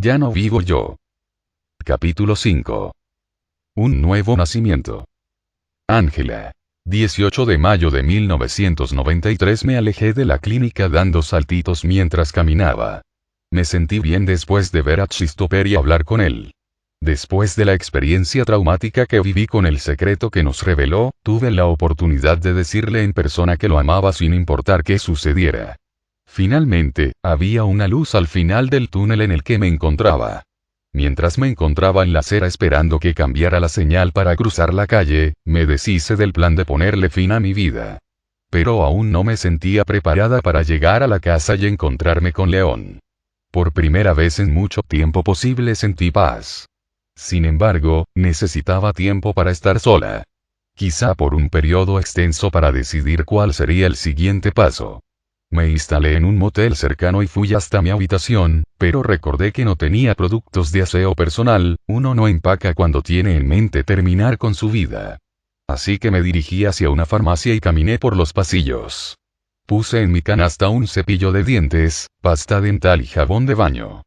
Ya no vivo yo. Capítulo 5. Un nuevo nacimiento. Ángela. 18 de mayo de 1993. Me alejé de la clínica dando saltitos mientras caminaba. Me sentí bien después de ver a Christopher y hablar con él. Después de la experiencia traumática que viví con el secreto que nos reveló, tuve la oportunidad de decirle en persona que lo amaba sin importar qué sucediera. Finalmente, había una luz al final del túnel en el que me encontraba. Mientras me encontraba en la acera esperando que cambiara la señal para cruzar la calle, me deshice del plan de ponerle fin a mi vida. Pero aún no me sentía preparada para llegar a la casa y encontrarme con León. Por primera vez en mucho tiempo posible sentí paz. Sin embargo, necesitaba tiempo para estar sola. Quizá por un periodo extenso para decidir cuál sería el siguiente paso. Me instalé en un motel cercano y fui hasta mi habitación, pero recordé que no tenía productos de aseo personal. Uno no empaca cuando tiene en mente terminar con su vida. Así que me dirigí hacia una farmacia y caminé por los pasillos. Puse en mi canasta un cepillo de dientes, pasta dental y jabón de baño.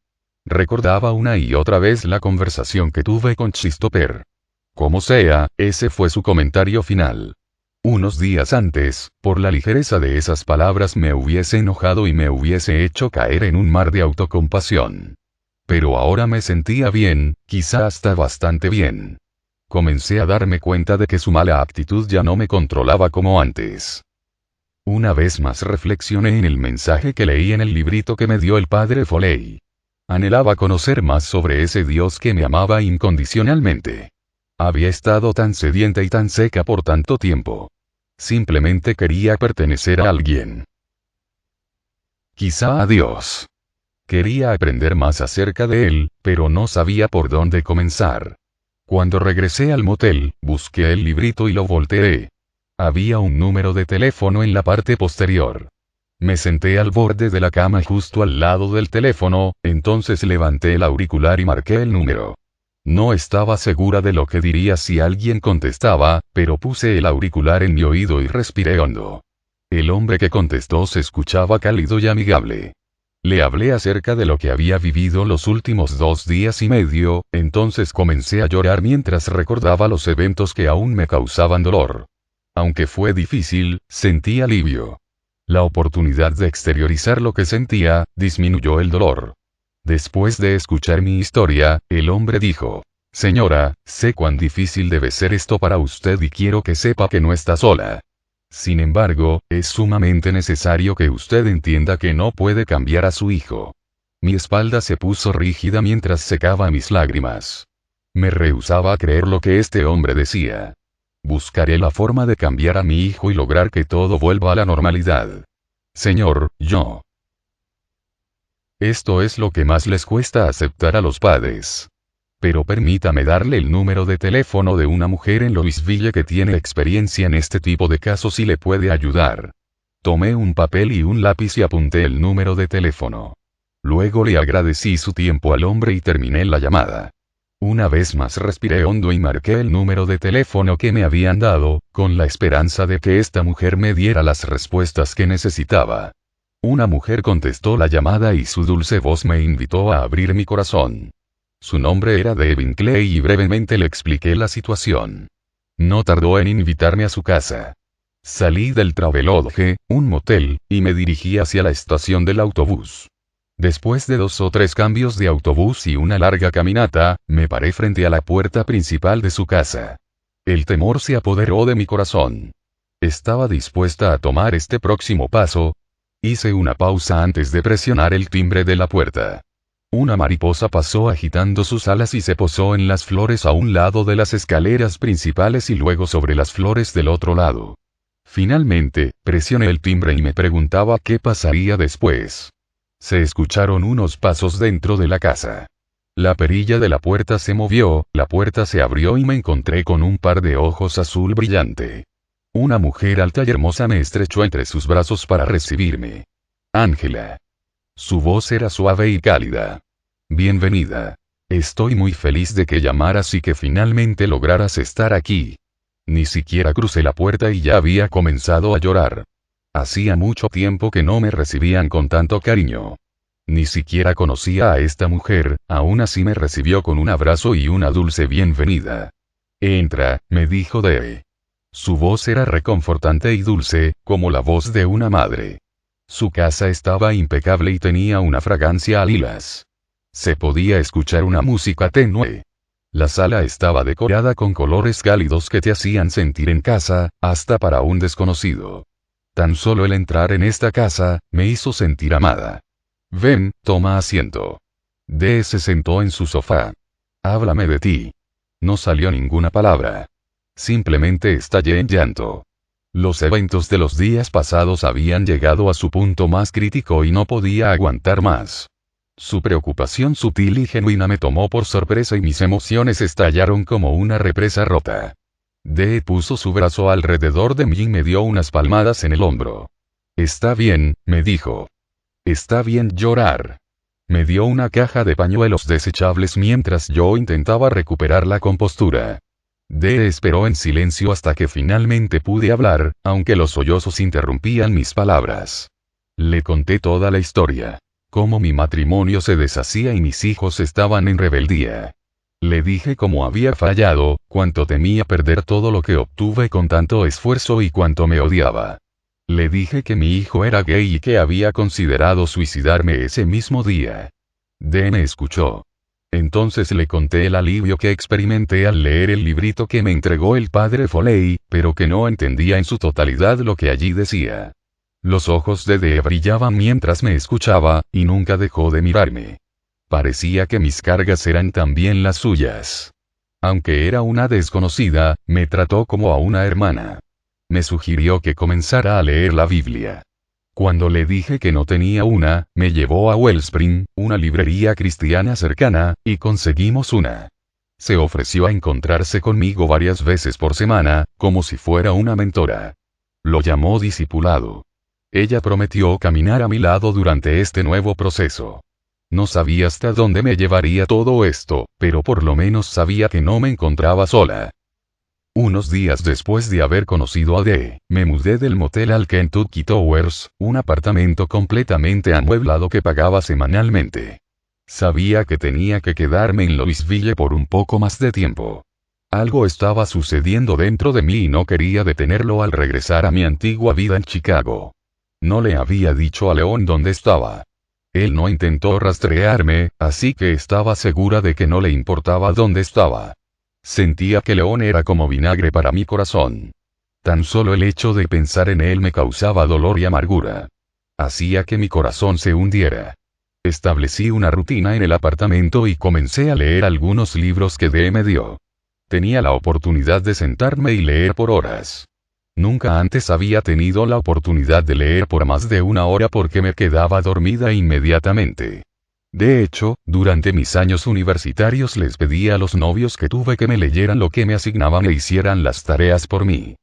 Recordaba una y otra vez la conversación que tuve con Christopher. Como sea, ese fue su comentario final. Unos días antes, por la ligereza de esas palabras me hubiese enojado y me hubiese hecho caer en un mar de autocompasión. Pero ahora me sentía bien, quizá hasta bastante bien. Comencé a darme cuenta de que su mala actitud ya no me controlaba como antes. Una vez más reflexioné en el mensaje que leí en el librito que me dio el padre Foley. Anhelaba conocer más sobre ese Dios que me amaba incondicionalmente. Había estado tan sedienta y tan seca por tanto tiempo. Simplemente quería pertenecer a alguien. Quizá a Dios. Quería aprender más acerca de él, pero no sabía por dónde comenzar. Cuando regresé al motel, busqué el librito y lo volteé. Había un número de teléfono en la parte posterior. Me senté al borde de la cama justo al lado del teléfono, entonces levanté el auricular y marqué el número. No estaba segura de lo que diría si alguien contestaba, pero puse el auricular en mi oído y respiré hondo. El hombre que contestó se escuchaba cálido y amigable. Le hablé acerca de lo que había vivido los últimos 2 días y medio, entonces comencé a llorar mientras recordaba los eventos que aún me causaban dolor. Aunque fue difícil, sentí alivio. La oportunidad de exteriorizar lo que sentía, disminuyó el dolor. Después de escuchar mi historia, el hombre dijo: «Señora, sé cuán difícil debe ser esto para usted y quiero que sepa que no está sola. Sin embargo, es sumamente necesario que usted entienda que no puede cambiar a su hijo». Mi espalda se puso rígida mientras secaba mis lágrimas. Me rehusaba a creer lo que este hombre decía. Buscaré la forma de cambiar a mi hijo y lograr que todo vuelva a la normalidad. Señor, yo. Esto es lo que más les cuesta aceptar a los padres. Pero permítame darle el número de teléfono de una mujer en Louisville que tiene experiencia en este tipo de casos y le puede ayudar. Tomé un papel y un lápiz y apunté el número de teléfono. Luego le agradecí su tiempo al hombre y terminé la llamada. Una vez más respiré hondo y marqué el número de teléfono que me habían dado, con la esperanza de que esta mujer me diera las respuestas que necesitaba. Una mujer contestó la llamada y su dulce voz me invitó a abrir mi corazón. Su nombre era Devin Clay y brevemente le expliqué la situación. No tardó en invitarme a su casa. Salí del Travelodge, un motel, y me dirigí hacia la estación del autobús. Después de 2 o 3 cambios de autobús y una larga caminata, me paré frente a la puerta principal de su casa. El temor se apoderó de mi corazón. Estaba dispuesta a tomar este próximo paso. Hice una pausa antes de presionar el timbre de la puerta. Una mariposa pasó agitando sus alas y se posó en las flores a un lado de las escaleras principales y luego sobre las flores del otro lado. Finalmente, presioné el timbre y me preguntaba qué pasaría después. Se escucharon unos pasos dentro de la casa. La perilla de la puerta se movió, la puerta se abrió y me encontré con un par de ojos azul brillante. Una mujer alta y hermosa me estrechó entre sus brazos para recibirme. Ángela. Su voz era suave y cálida. Bienvenida. Estoy muy feliz de que llamaras y que finalmente lograras estar aquí. Ni siquiera crucé la puerta y ya había comenzado a llorar. Hacía mucho tiempo que no me recibían con tanto cariño. Ni siquiera conocía a esta mujer, aún así me recibió con un abrazo y una dulce bienvenida. Entra, me dijo Dee. Su voz era reconfortante y dulce, como la voz de una madre. Su casa estaba impecable y tenía una fragancia a lilas. Se podía escuchar una música tenue. La sala estaba decorada con colores cálidos que te hacían sentir en casa, hasta para un desconocido. Tan solo el entrar en esta casa, me hizo sentir amada. Ven, toma asiento. Dee se sentó en su sofá. Háblame de ti. No salió ninguna palabra. Simplemente estallé en llanto. Los eventos de los días pasados habían llegado a su punto más crítico y no podía aguantar más. Su preocupación sutil y genuina me tomó por sorpresa y mis emociones estallaron como una represa rota. Dee puso su brazo alrededor de mí y me dio unas palmadas en el hombro. Está bien, me dijo. Está bien llorar. Me dio una caja de pañuelos desechables mientras yo intentaba recuperar la compostura. Dee esperó en silencio hasta que finalmente pude hablar, aunque los sollozos interrumpían mis palabras. Le conté toda la historia. Cómo mi matrimonio se deshacía y mis hijos estaban en rebeldía. Le dije cómo había fallado, cuánto temía perder todo lo que obtuve con tanto esfuerzo y cuánto me odiaba. Le dije que mi hijo era gay y que había considerado suicidarme ese mismo día. Dee me escuchó. Entonces le conté el alivio que experimenté al leer el librito que me entregó el padre Foley, pero que no entendía en su totalidad lo que allí decía. Los ojos de Dee brillaban mientras me escuchaba, y nunca dejó de mirarme. Parecía que mis cargas eran también las suyas. Aunque era una desconocida, me trató como a una hermana. Me sugirió que comenzara a leer la Biblia. Cuando le dije que no tenía una, me llevó a Wellspring, una librería cristiana cercana, y conseguimos una. Se ofreció a encontrarse conmigo varias veces por semana, como si fuera una mentora. Lo llamó discipulado. Ella prometió caminar a mi lado durante este nuevo proceso. No sabía hasta dónde me llevaría todo esto, pero por lo menos sabía que no me encontraba sola. Unos días después de haber conocido a Dee, me mudé del motel al Kentucky Towers, un apartamento completamente amueblado que pagaba semanalmente. Sabía que tenía que quedarme en Louisville por un poco más de tiempo. Algo estaba sucediendo dentro de mí y no quería detenerlo al regresar a mi antigua vida en Chicago. No le había dicho a León dónde estaba. Él no intentó rastrearme, así que estaba segura de que no le importaba dónde estaba. Sentía que León era como vinagre para mi corazón. Tan solo el hecho de pensar en él me causaba dolor y amargura. Hacía que mi corazón se hundiera. Establecí una rutina en el apartamento y comencé a leer algunos libros que Dee me dio. Tenía la oportunidad de sentarme y leer por horas. Nunca antes había tenido la oportunidad de leer por más de una hora porque me quedaba dormida inmediatamente. De hecho, durante mis años universitarios les pedí a los novios que tuve que me leyeran lo que me asignaban e hicieran las tareas por mí.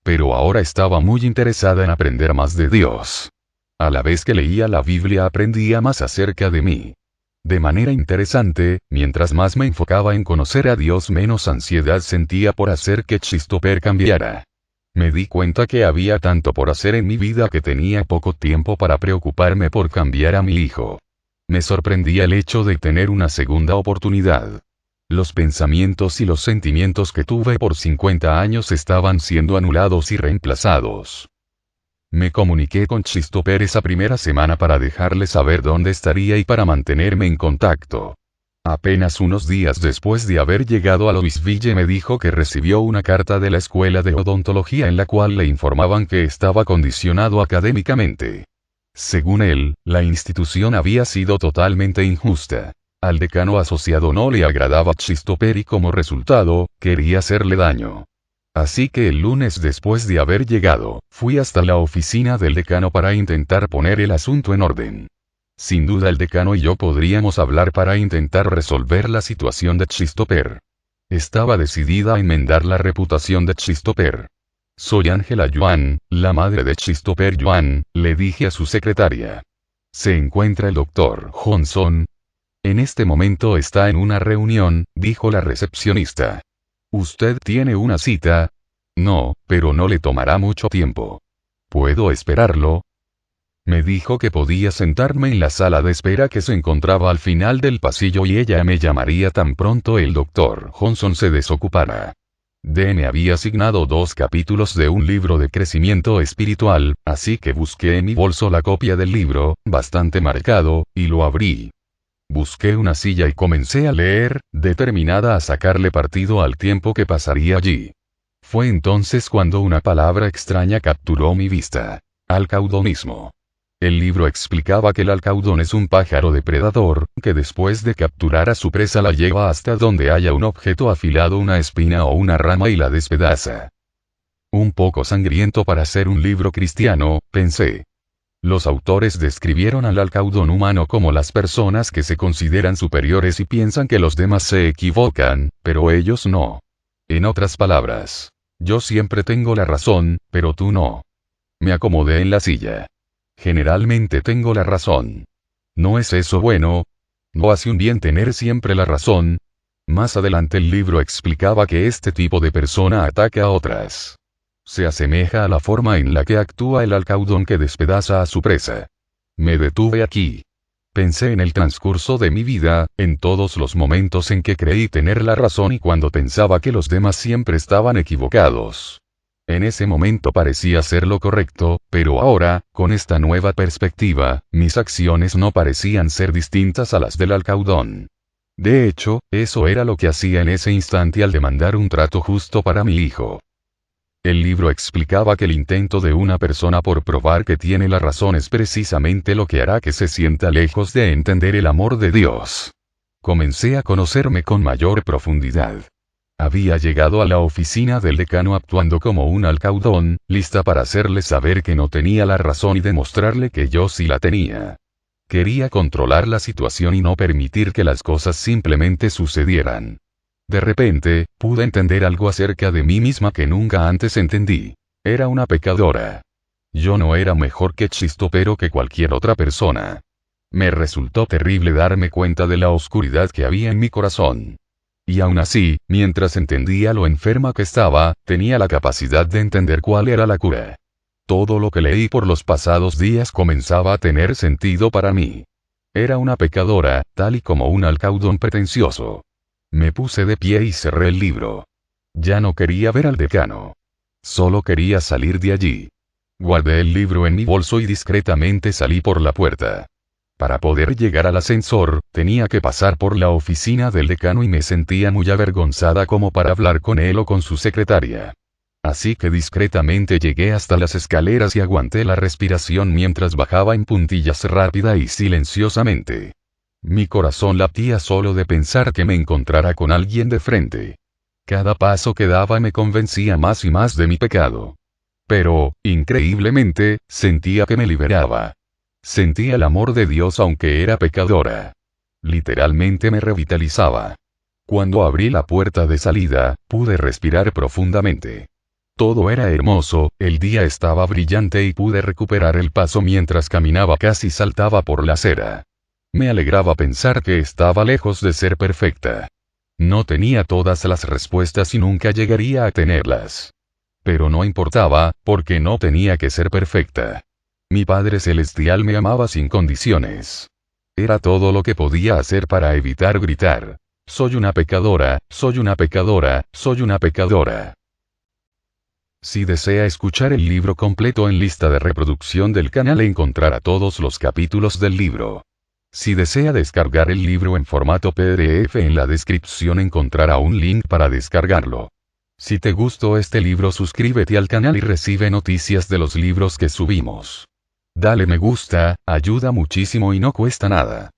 Pero ahora estaba muy interesada en aprender más de Dios. A la vez que leía la Biblia aprendía más acerca de mí. De manera interesante, mientras más me enfocaba en conocer a Dios menos ansiedad sentía por hacer que Christopher cambiara. Me di cuenta que había tanto por hacer en mi vida que tenía poco tiempo para preocuparme por cambiar a mi hijo. Me sorprendía el hecho de tener una segunda oportunidad. Los pensamientos y los sentimientos que tuve por 50 años estaban siendo anulados y reemplazados. Me comuniqué con Christopher esa primera semana para dejarle saber dónde estaría y para mantenerme en contacto. Apenas unos días después de haber llegado a Louisville me dijo que recibió una carta de la escuela de odontología en la cual le informaban que estaba condicionado académicamente. Según él, la institución había sido totalmente injusta. Al decano asociado no le agradaba Christopher y como resultado, quería hacerle daño. Así que el lunes después de haber llegado, fui hasta la oficina del decano para intentar poner el asunto en orden. Sin duda el decano y yo podríamos hablar para intentar resolver la situación de Christopher. Estaba decidida a enmendar la reputación de Christopher. Soy Angela Yuan, la madre de Christopher Yuan, le dije a su secretaria. ¿Se encuentra el doctor Johnson? En este momento está en una reunión, dijo la recepcionista. ¿Usted tiene una cita? No, pero no le tomará mucho tiempo. ¿Puedo esperarlo? Me dijo que podía sentarme en la sala de espera que se encontraba al final del pasillo y ella me llamaría tan pronto el Dr. Johnson se desocupara. D me había asignado 2 capítulos de un libro de crecimiento espiritual, así que busqué en mi bolso la copia del libro, bastante marcado, y lo abrí. Busqué una silla y comencé a leer, determinada a sacarle partido al tiempo que pasaría allí. Fue entonces cuando una palabra extraña capturó mi vista. Alcaudonismo. El libro explicaba que el alcaudón es un pájaro depredador, que después de capturar a su presa la lleva hasta donde haya un objeto afilado, una espina o una rama y la despedaza. Un poco sangriento para ser un libro cristiano, pensé. Los autores describieron al alcaudón humano como las personas que se consideran superiores y piensan que los demás se equivocan, pero ellos no. En otras palabras, yo siempre tengo la razón, pero tú no. Me acomodé en la silla. Generalmente tengo la razón. ¿No es eso bueno? ¿No hace un bien tener siempre la razón? Más adelante el libro explicaba que este tipo de persona ataca a otras. Se asemeja a la forma en la que actúa el alcaudón que despedaza a su presa. Me detuve aquí. Pensé en el transcurso de mi vida, en todos los momentos en que creí tener la razón y cuando pensaba que los demás siempre estaban equivocados. En ese momento parecía ser lo correcto, pero ahora, con esta nueva perspectiva, mis acciones no parecían ser distintas a las del alcaudón. De hecho, eso era lo que hacía en ese instante al demandar un trato justo para mi hijo. El libro explicaba que el intento de una persona por probar que tiene la razón es precisamente lo que hará que se sienta lejos de entender el amor de Dios. Comencé a conocerme con mayor profundidad. Había llegado a la oficina del decano actuando como un alcaudón, lista para hacerle saber que no tenía la razón y demostrarle que yo sí la tenía. Quería controlar la situación y no permitir que las cosas simplemente sucedieran. De repente, pude entender algo acerca de mí misma que nunca antes entendí. Era una pecadora. Yo no era mejor que Chistopero que cualquier otra persona. Me resultó terrible darme cuenta de la oscuridad que había en mi corazón. Y aún así, mientras entendía lo enferma que estaba, tenía la capacidad de entender cuál era la cura. Todo lo que leí por los pasados días comenzaba a tener sentido para mí. Era una pecadora, tal y como un alcaudón pretencioso. Me puse de pie y cerré el libro. Ya no quería ver al decano. Solo quería salir de allí. Guardé el libro en mi bolso y discretamente salí por la puerta. Para poder llegar al ascensor, tenía que pasar por la oficina del decano y me sentía muy avergonzada como para hablar con él o con su secretaria. Así que discretamente llegué hasta las escaleras y aguanté la respiración mientras bajaba en puntillas rápida y silenciosamente. Mi corazón latía solo de pensar que me encontrara con alguien de frente. Cada paso que daba me convencía más y más de mi pecado. Pero, increíblemente, sentía que me liberaba. Sentía el amor de Dios aunque era pecadora. Literalmente me revitalizaba. Cuando abrí la puerta de salida, pude respirar profundamente. Todo era hermoso, el día estaba brillante y pude recuperar el paso mientras caminaba, casi saltaba por la acera. Me alegraba pensar que estaba lejos de ser perfecta. No tenía todas las respuestas y nunca llegaría a tenerlas. Pero no importaba, porque no tenía que ser perfecta. Mi Padre Celestial me amaba sin condiciones. Era todo lo que podía hacer para evitar gritar: soy una pecadora, soy una pecadora, soy una pecadora. Si desea escuchar el libro completo en lista de reproducción del canal encontrará todos los capítulos del libro. Si desea descargar el libro en formato PDF en la descripción encontrará un link para descargarlo. Si te gustó este libro suscríbete al canal y recibe noticias de los libros que subimos. Dale me gusta, ayuda muchísimo y no cuesta nada.